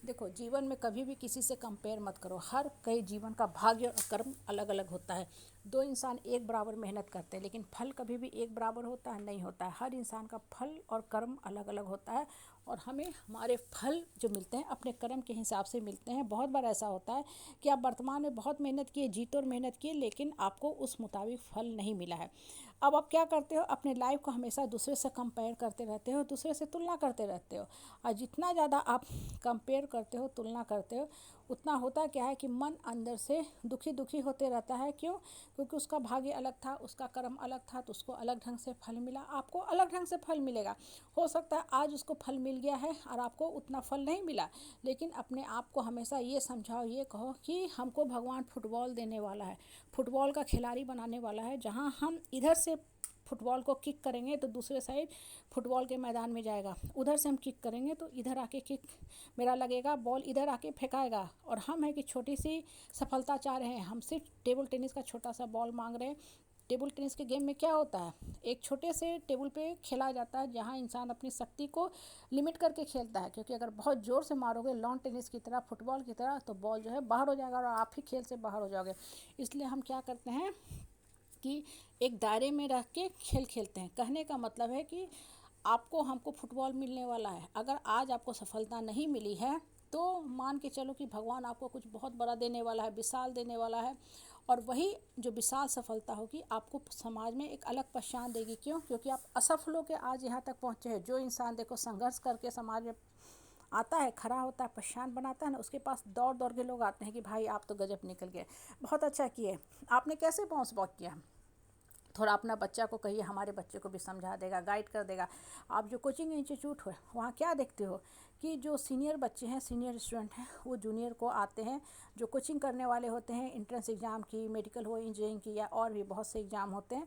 देखो, जीवन में कभी भी किसी से कंपेयर मत करो। हर कई जीवन का भाग्य और कर्म अलग अलग होता है। दो इंसान एक बराबर मेहनत करते हैं, लेकिन फल कभी भी एक बराबर होता है नहीं होता है। हर इंसान का फल और कर्म अलग अलग होता है, और हमें हमारे फल जो मिलते हैं अपने कर्म के हिसाब से मिलते हैं। बहुत बार ऐसा होता है कि आप वर्तमान में बहुत मेहनत किए, जीत और मेहनत किए, लेकिन आपको उस मुताबिक फल नहीं मिला है। अब आप क्या करते हो, अपने लाइफ को हमेशा दूसरे से कंपेयर करते रहते हो, दूसरे से तुलना करते रहते हो। और जितना ज़्यादा आप कंपेयर करते हो, तुलना करते हो, उतना होता क्या है कि मन अंदर से दुखी दुखी होते रहता है। क्यों? क्योंकि उसका भाग्य अलग था, उसका कर्म अलग था, तो उसको अलग ढंग से फल मिला, आपको अलग ढंग से फल मिलेगा। हो सकता है आज उसको फल मिल गया है और आपको उतना फल नहीं मिला, लेकिन अपने आप को हमेशा ये समझाओ, ये कहो कि हमको भगवान फुटबॉल देने वाला है, फुटबॉल का खिलाड़ी बनाने वाला है। जहाँ हम इधर से फुटबॉल को किक करेंगे तो दूसरे साइड फुटबॉल के मैदान में जाएगा, उधर से हम किक करेंगे तो इधर आके किक मेरा लगेगा, बॉल इधर आके फेंकाएगा। और हम है कि छोटी सी सफलता चाह रहे हैं, हम सिर्फ टेबल टेनिस का छोटा सा बॉल मांग रहे हैं। टेबल टेनिस के गेम में क्या होता है, एक छोटे से टेबल पे खेला जाता है, जहाँ इंसान अपनी शक्ति को लिमिट करके खेलता है। क्योंकि अगर बहुत ज़ोर से मारोगे लॉन टेनिस की तरह, फुटबॉल की तरह, तो बॉल जो है बाहर हो जाएगा और आप ही खेल से बाहर हो जाओगे। इसलिए हम क्या करते हैं कि एक दायरे में रह के खेल खेलते हैं। कहने का मतलब है कि आपको हमको फुटबॉल मिलने वाला है। अगर आज आपको सफलता नहीं मिली है तो मान के चलो कि भगवान आपको कुछ बहुत बड़ा देने वाला है, विशाल देने वाला है। और वही जो विशाल सफलता होगी आपको समाज में एक अलग पहचान देगी। क्यों? क्योंकि आप असफल होकर आज यहाँ तक पहुँचे हैं। जो इंसान देखो संघर्ष करके समाज में आता है, खड़ा होता है, पहचान बनाता है ना, उसके पास दौड़ दौड़ के लोग आते हैं कि भाई आप तो गजब निकल गए, बहुत अच्छा किए, आपने कैसे बाउंस बैक किया। थोड़ा अपना बच्चा को कहिए, हमारे बच्चे को भी समझा देगा, गाइड कर देगा। आप जो कोचिंग इंस्टीट्यूट हो वहाँ क्या देखते हो कि जो सीनियर बच्चे हैं, सीनियर स्टूडेंट हैं, वो जूनियर को आते हैं। जो कोचिंग करने वाले होते हैं एंट्रेंस एग्ज़ाम की, मेडिकल हो, इंजीनियरिंग की, या और भी बहुत से एग्ज़ाम होते हैं,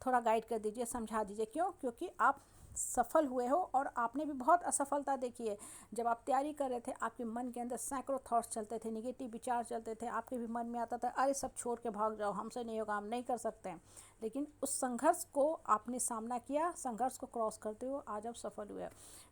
थोड़ा गाइड कर दीजिए, समझा दीजिए। क्यों? क्योंकि आप सफल हुए हो और आपने भी बहुत असफलता देखी है। जब आप तैयारी कर रहे थे आपके मन के अंदर सैकड़ों थॉट्स चलते थे, निगेटिव विचार चलते थे, आपके भी मन में आता था अरे सब छोड़ के भाग जाओ, हमसे नहीं होगा, हम नहीं कर सकते हैं। लेकिन उस संघर्ष को आपने सामना किया, संघर्ष को क्रॉस करते हुए आज आप सफल हुए।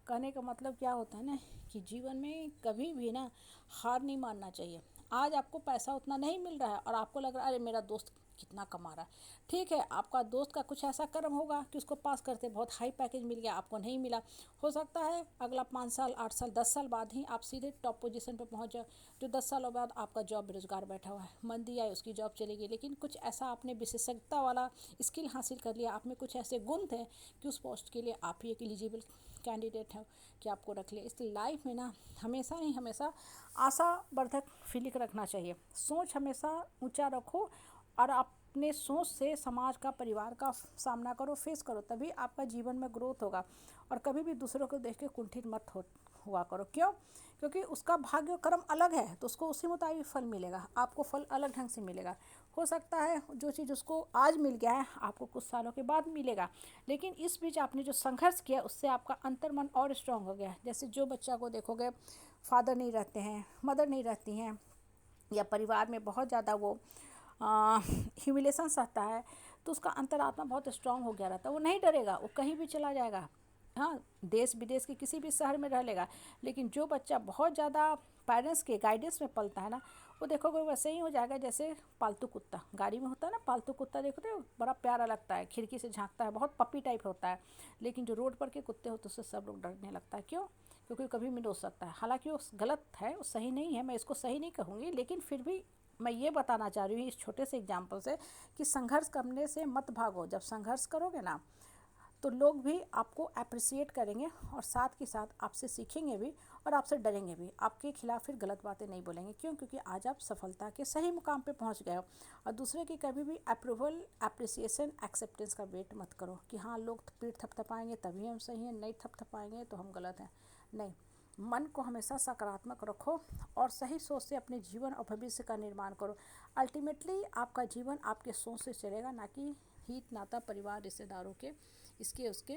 कहने का मतलब क्या होता है ना कि जीवन में कभी भी ना हार नहीं मानना चाहिए। आज आपको पैसा उतना नहीं मिल रहा है और आपको लग रहा है अरे मेरा दोस्त कितना कमा रहा है। ठीक है, आपका दोस्त का कुछ ऐसा कर्म होगा कि उसको पास करते बहुत हाई पैकेज मिल गया, आपको नहीं मिला। हो सकता है अगला 5 साल, 8 साल, 10 साल बाद ही आप सीधे टॉप पोजीशन पर पहुंच जाओ। जो 10 सालों बाद आपका जॉब बेरोजगार बैठा हुआ है, मंदी आए उसकी जॉब चली गई, लेकिन कुछ ऐसा आपने विशेषज्ञता वाला स्किल हासिल कर लिया, आप में कुछ ऐसे गुण थे कि उस पोस्ट के लिए आप ही एक एलिजिबल कैंडिडेट है कि आपको रख लिया। इसलिए लाइफ में ना हमेशा ही हमेशा आशावर्धक फीलिंग रखना चाहिए। सोच हमेशा ऊंचा रखो और अपने सोच से समाज का, परिवार का सामना करो, फेस करो, तभी आपका जीवन में ग्रोथ होगा। और कभी भी दूसरों को देख के कुंठित मत हुआ करो। क्यों? क्योंकि उसका भाग्य कर्म अलग है, तो उसको उसी मुताबिक फल मिलेगा, आपको फल अलग ढंग से मिलेगा। हो सकता है जो चीज़ उसको आज मिल गया है आपको कुछ सालों के बाद मिलेगा, लेकिन इस बीच आपने जो संघर्ष किया उससे आपका अंतर्मन और स्ट्रांग हो गया। जैसे जो बच्चा को देखोगे फादर नहीं रहते हैं, मदर नहीं रहती हैं, या परिवार में बहुत ज़्यादा वो ह्यूमिलेशन सहता है, तो उसका अंतरात्मा बहुत स्ट्रांग हो गया रहता है। वो नहीं डरेगा, वो कहीं भी चला जाएगा, हाँ, देश विदेश के किसी भी शहर में रह लेगा। लेकिन जो बच्चा बहुत ज़्यादा पेरेंट्स के गाइडेंस में पलता है ना, वो देखोगे वैसे ही हो जाएगा जैसे पालतू कुत्ता। गाड़ी में होता है ना पालतू कुत्ता, देखते हो बड़ा प्यारा लगता है, खिड़की से झांकता है, बहुत पपी टाइप होता है। लेकिन जो रोड पर के कुत्ते होते हैं उससे सब लोग डरने लगता है। क्यों? क्योंकि कभी भी हो सकता है। हालांकि वो गलत है, वो सही नहीं है, मैं इसको सही नहीं कहूँगी, लेकिन फिर भी मैं ये बताना चाह रही हूँ इस छोटे से एग्जाम्पल से कि संघर्ष करने से मत भागो। जब संघर्ष करोगे ना तो लोग भी आपको अप्रिसिएट करेंगे और साथ के साथ आपसे सीखेंगे भी और आपसे डरेंगे भी, आपके खिलाफ फिर गलत बातें नहीं बोलेंगे। क्यों? क्योंकि आज आप सफलता के सही मुकाम पे पहुंच गए हो। और दूसरे की कभी भी अप्रूवल, अप्रिसिएशन, एक्सेप्टेंस का वेट मत करो कि हाँ लोग पीठ थपथपाएंगे तभी हम सही हैं, नहीं थपथपाएंगे तो हम गलत हैं। नहीं, मन को हमेशा सकारात्मक रखो और सही सोच से अपने जीवन और भविष्य का निर्माण करो। अल्टीमेटली आपका जीवन आपके सोच से चलेगा, ना कि हित नाता, परिवार, रिश्तेदारों के इसके उसके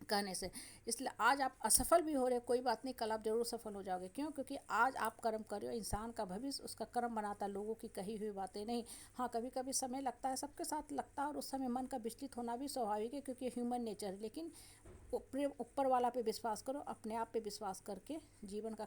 कहने से। इसलिए आज आप असफल भी हो रहे, कोई बात नहीं, कल आप जरूर सफल हो जाओगे। क्यों? क्योंकि आज आप कर्म कर रहे हो। इंसान का भविष्य उसका कर्म बनाता है, लोगों की कही हुई बातें नहीं। हाँ, कभी कभी समय लगता है, सबके साथ लगता है, और उस समय मन का विचलित होना भी स्वाभाविक है क्योंकि ह्यूमन नेचर है। लेकिन ऊपर वाला पे विश्वास करो, अपने आप पे विश्वास करके जीवन का